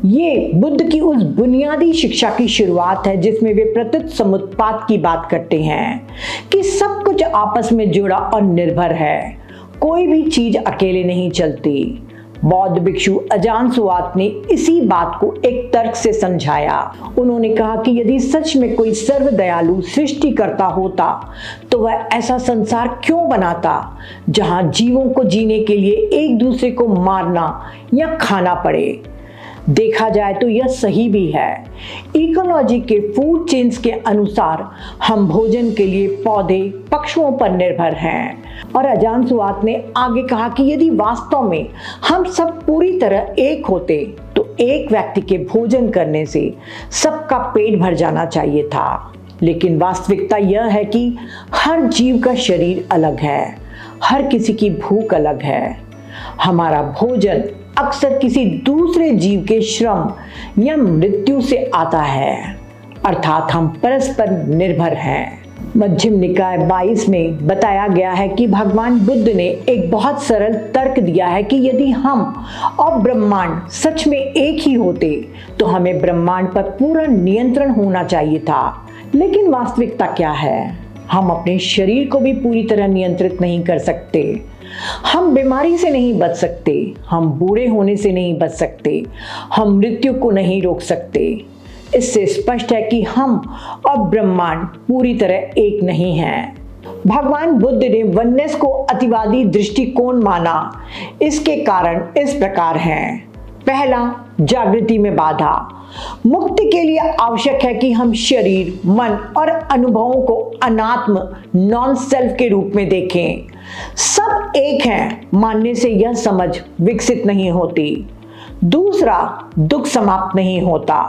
ये बुद्ध की उस बुनियादी शिक्षा की शुरुआत है जिसमें वे प्रत्युत समुत्पाद की बात करते हैं कि सब कुछ आपस में जुड़ा और निर्भर है, कोई भी चीज अकेले नहीं चलती। बौद्ध भिक्षु अजानसुआत ने इसी बात को एक तर्क से समझाया। उन्होंने कहा कि यदि सच में कोई सर्वदयालु सृष्टिकर्ता होता तो वह ऐसा संसार क्यों बनाता जहां जीवों को जीने के लिए एक दूसरे को मारना या खाना पड़े। देखा जाए तो यह सही भी है। इकोलॉजी के फूड चेन्स के अनुसार हम भोजन के लिए पौधे पशुओं पर निर्भर हैं। और अजानसुआत ने आगे कहा कि यदि वास्तव में हम सब पूरी तरह एक होते तो एक व्यक्ति के भोजन करने से सबका पेट भर जाना चाहिए था। लेकिन वास्तविकता यह है कि हर जीव का शरीर अलग है, हर किसी की भूख अलग है। हमारा भोजन अक्सर किसी दूसरे जीव के श्रम या मृत्यु से आता है, अर्थात हम परस्पर निर्भर हैं। मध्यम निकाय 22 में बताया गया है कि भगवान बुद्ध ने एक बहुत सरल तर्क दिया है कि यदि हम और ब्रह्मांड सच में एक ही होते तो हमें ब्रह्मांड पर पूरा नियंत्रण होना चाहिए था। लेकिन वास्तविकता क्या है? हम अपने शरीर को भी पूरी तरह नियंत्रित नहीं कर सकते। हम बीमारी से नहीं बच सकते, हम बूढ़े होने से नहीं बच सकते, हम मृत्यु को नहीं रोक सकते। इससे स्पष्ट है कि हम और ब्रह्मांड पूरी तरह एक नहीं हैं। भगवान बुद्ध ने वननेस को अतिवादी दृष्टिकोण माना। इसके कारण इस प्रकार हैं। पहला, जागृति में बाधा। मुक्ति के लिए आवश्यक है कि हम शरीर, मन और अनुभवों को अनात्म नॉन सेल्फ के रूप में देखें। सब एक हैं मानने से यह समझ विकसित नहीं होती। दूसरा, दुख समाप्त नहीं होता।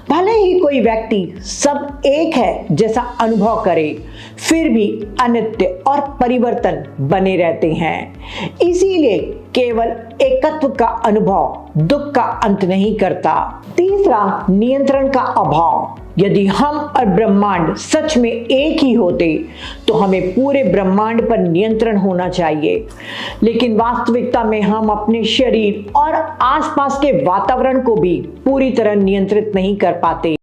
भले ही कोई व्यक्ति सब एक है जैसा अनुभव करे, फिर भी अनित्य और परिवर्तन बने रहते हैं। इसीलिए केवल एकत्व का अनुभव दुख का अंत नहीं करता। तीसरा, नियंत्रण का अभाव। यदि हम और ब्रह्मांड सच में एक ही होते तो हमें पूरे ब्रह्मांड पर नियंत्रण होना चाहिए। लेकिन वास्तविकता में हम अपने शरीर और आसपास के वातावरण को भी पूरी तरह नियंत्रित नहीं कर पाते।